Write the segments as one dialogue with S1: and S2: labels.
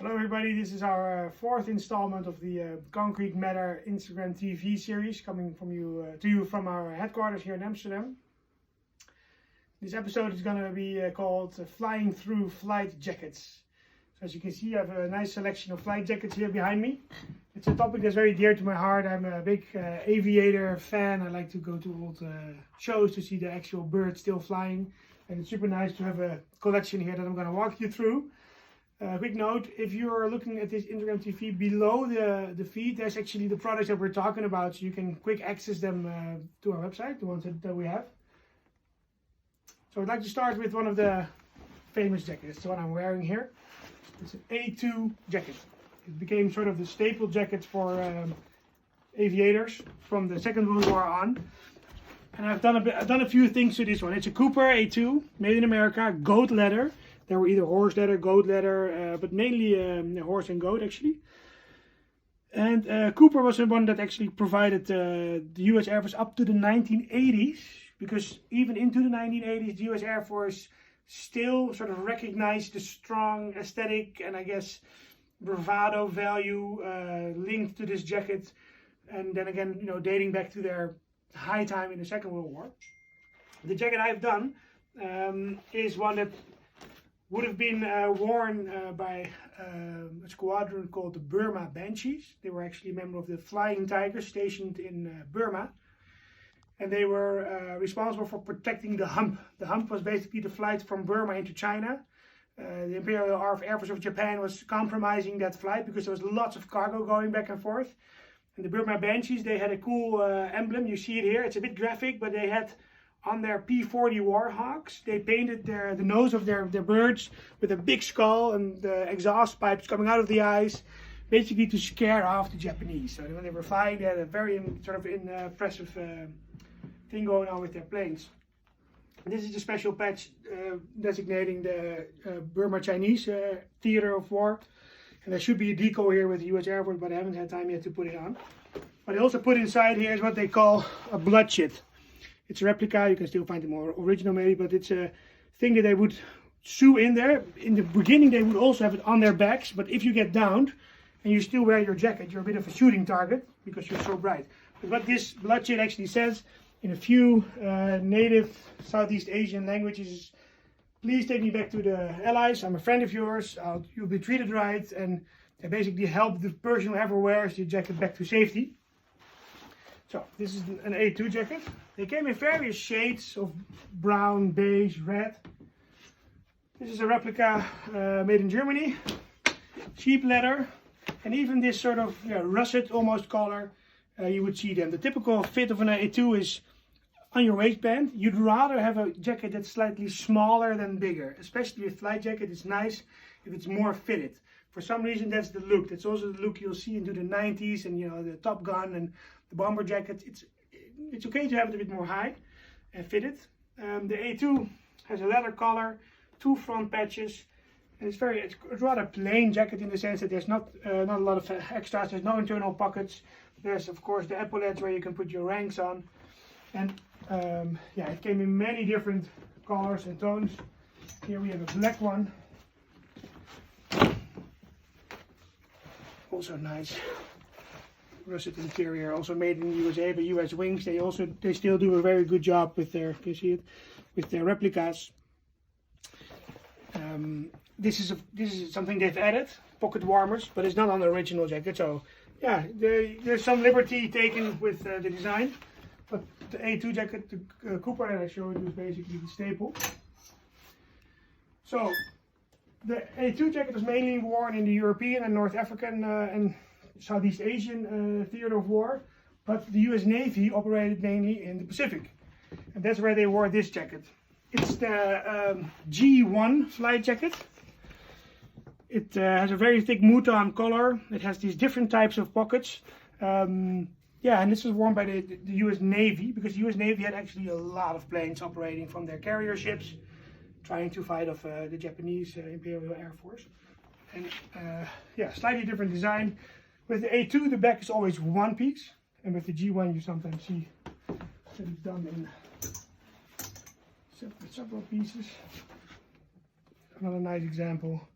S1: Hello everybody, this is our fourth installment of the Concrete Matter Instagram TV series coming from to you from our headquarters here in Amsterdam. This episode is going to be called Flying Through Flight Jackets. So as you can see, I have a nice selection of flight jackets here behind me. It's a topic that's very dear to my heart. I'm a big aviator fan. I like to go to old shows to see the actual birds still flying. And it's super nice to have a collection here that I'm going to walk you through. Quick note, if you're looking at this Instagram TV, below the feed, there's actually the products that we're talking about, so you can quick access them to our website, the ones that we have. So I'd like to start with one of the famous jackets, the one I'm wearing here. It's an A2 jacket. It became sort of the staple jacket for aviators from the Second World War on. And I've done a few things to this one. It's a Cooper A2, made in America, goat leather. There were either horse leather, goat leather, but mainly horse and goat actually. And Cooper was the one that actually provided the US Air Force up to the 1980s. Because even into the 1980s, the US Air Force still sort of recognized the strong aesthetic and I guess bravado value linked to this jacket. And then again, you know, dating back to their high time in the Second World War. The jacket I've done is one that would have been worn by a squadron called the Burma Banshees. They were actually a member of the Flying Tigers stationed in Burma. And they were responsible for protecting the hump. The hump was basically the flight from Burma into China. The Imperial Air Force of Japan was compromising that flight because there was lots of cargo going back and forth. And the Burma Banshees, they had a cool emblem. You see it here. It's a bit graphic, but they had on their P-40 Warhawks, they painted the nose of their birds with a big skull and the exhaust pipes coming out of the eyes, basically to scare off the Japanese. So when they were flying, they had a very impressive thing going on with their planes. And this is a special patch designating the Burma Chinese theater of war. And there should be a decal here with the US Air Force, but I haven't had time yet to put it on. But I also put inside here is what they call a bloodshed. It's a replica, you can still find the more original maybe, but it's a thing that they would sew in there. In the beginning they would also have it on their backs, but if you get downed and you still wear your jacket, you're a bit of a shooting target because you're so bright. But what this bloodshed actually says in a few native Southeast Asian languages is, please take me back to the Allies, I'm a friend of yours, you'll be treated right, and they basically help the person who ever wears the jacket back to safety. So this is an A2 jacket. They came in various shades of brown, beige, red. This is a replica made in Germany. Cheap leather. And even this sort of russet almost color, you would see them. The typical fit of an A2 is on your waistband. You'd rather have a jacket that's slightly smaller than bigger. Especially a flight jacket, it's nice if it's more fitted. For some reason that's the look. That's also the look you'll see into the 90s and the Top Gun and the bomber jacket. It's okay to have it a bit more high and fitted. The A2 has a leather collar, two front patches, and it's a rather plain jacket in the sense that there's not a lot of extras. There's no internal pockets. There's of course the epaulettes where you can put your ranks on, and it came in many different colors and tones. Here we have a black one, also nice. Russet interior, also made in the USA by US Wings. They still do a very good job with their, can you see it, with their replicas. This is something they've added, pocket warmers, but it's not on the original jacket. So yeah, there's some liberty taken with the design. But the A2 jacket, the Cooper that I showed you is basically the staple. So the A2 jacket was mainly worn in the European and North African and Southeast Asian theater of war, but the US Navy operated mainly in the Pacific, and that's where they wore this jacket. It's the G1 flight jacket. It has a very thick mouton collar. It has these different types of pockets. And this was worn by the US Navy because the US Navy had actually a lot of planes operating from their carrier ships, trying to fight off the Japanese Imperial Air Force. And slightly different design. With the A2, the back is always one piece, and with the G1, you sometimes see that it's done in several pieces. Another nice example.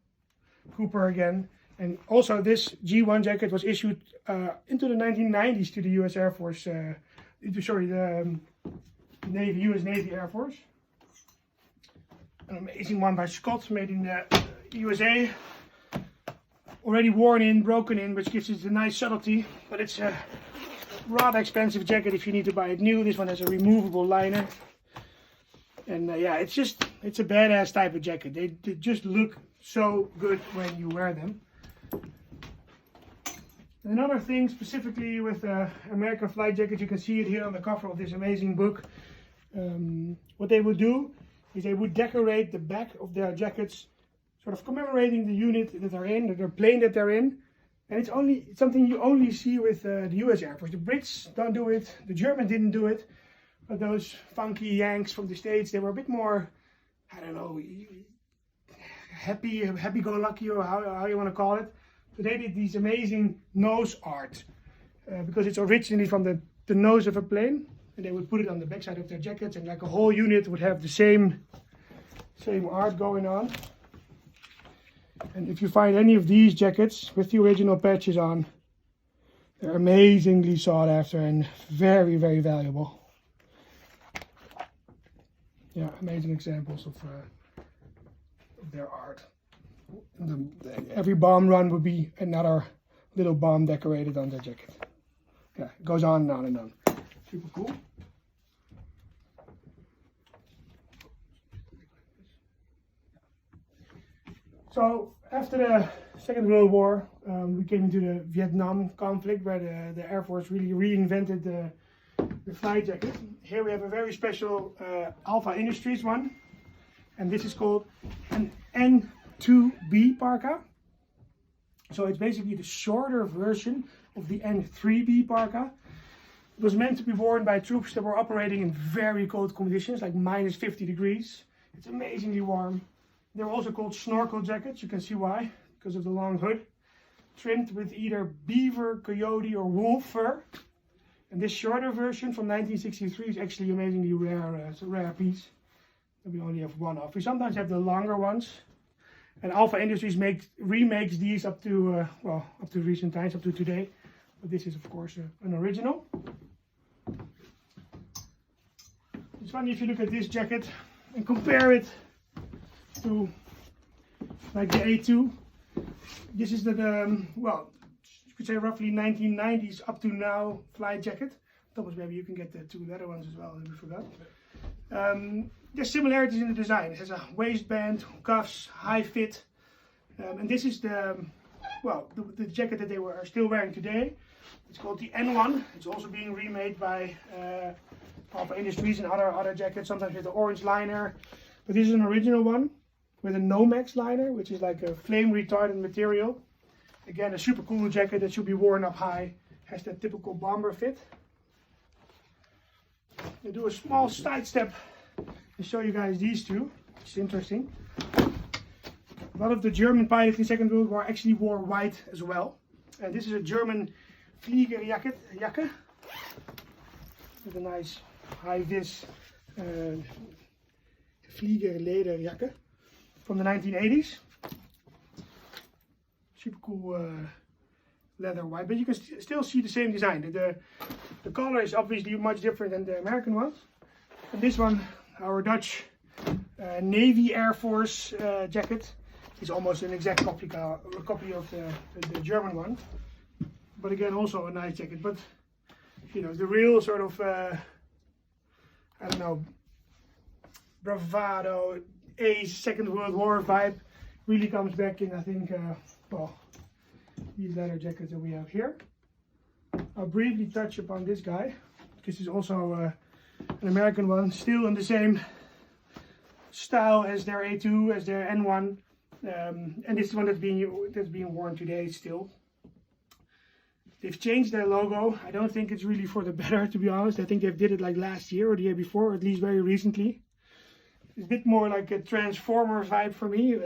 S1: Cooper again. And also this G1 jacket was issued into the 1990s to the US Air Force, the US Navy Air Force. An amazing one by Scott, made in the USA. Already worn in, broken in, which gives it a nice subtlety, but it's a rather expensive jacket if you need to buy it new. This one has a removable liner. And yeah, it's a badass type of jacket. They just look so good when you wear them. Another thing specifically with American flight jackets, you can see it here on the cover of this amazing book. What they would do is they would decorate the back of their jackets, sort of commemorating the unit that they're in, the plane that they're in. And it's something you only see with the US Air Force. The Brits don't do it, the Germans didn't do it, but those funky Yanks from the States, they were a bit more, I don't know, happy-go-lucky, or how you want to call it. So they did these amazing nose art, because it's originally from the nose of a plane, and they would put it on the backside of their jackets, and like a whole unit would have the same art going on. And if you find any of these jackets with the original patches on, they're amazingly sought after and very, very valuable. Yeah, amazing examples of their art. Every bomb run would be another little bomb decorated on their jacket. Yeah, it goes on and on and on. Super cool. So after the Second World War, we came into the Vietnam conflict, where the Air Force really reinvented the flight jacket. Here we have a very special Alpha Industries one, and this is called an N2b Parka. So it's basically the shorter version of the N3b Parka. It was meant to be worn by troops that were operating in very cold conditions, like minus 50 degrees. It's amazingly warm. They're also called Snorkel Jackets. You can see why, because of the long hood, trimmed with either beaver, coyote or wolf fur. And this shorter version from 1963 is actually amazingly rare. It's a rare piece that we only have one of. We sometimes have the longer ones, and Alpha Industries remakes these up to recent times, up to today. But this is of course an original. It's funny if you look at this jacket and compare it to like the A2. This is you could say roughly 1990s up to now flight jacket. Thomas, maybe you can get the two leather ones as well, if we forgot. There's similarities in the design. It has a waistband, cuffs, high fit. And this is the jacket that they are still wearing today. It's called the N1. It's also being remade by Alpha Industries and other jackets, sometimes with the orange liner. But this is an original one with a Nomex liner, which is like a flame retardant material. Again, a super cool jacket that should be worn up high. Has that typical bomber fit. I'll do a small side step and show you guys these two. It's interesting. A lot of the German pilots in the Second World War actually wore white as well. And this is a German Fliegerjacke with a nice high-vis Fliegerlederjacke from the 1980s. Super cool leather white, but you can still see the same design. The color is obviously much different than the American ones. And this one, our Dutch Navy Air Force jacket, is almost an exact copy of the German one. But again, also a nice jacket. But you know, the real sort of I don't know, bravado, ace, Second World War vibe really comes back in, I think, these leather jackets that we have here. I'll briefly touch upon this guy, because he's also an American one, still in the same style as their A2, as their N1, and this is one that's being worn today still. They've changed their logo. I don't think it's really for the better, to be honest. I think they did it like last year or the year before, or at least very recently. It's a bit more like a Transformer vibe for me.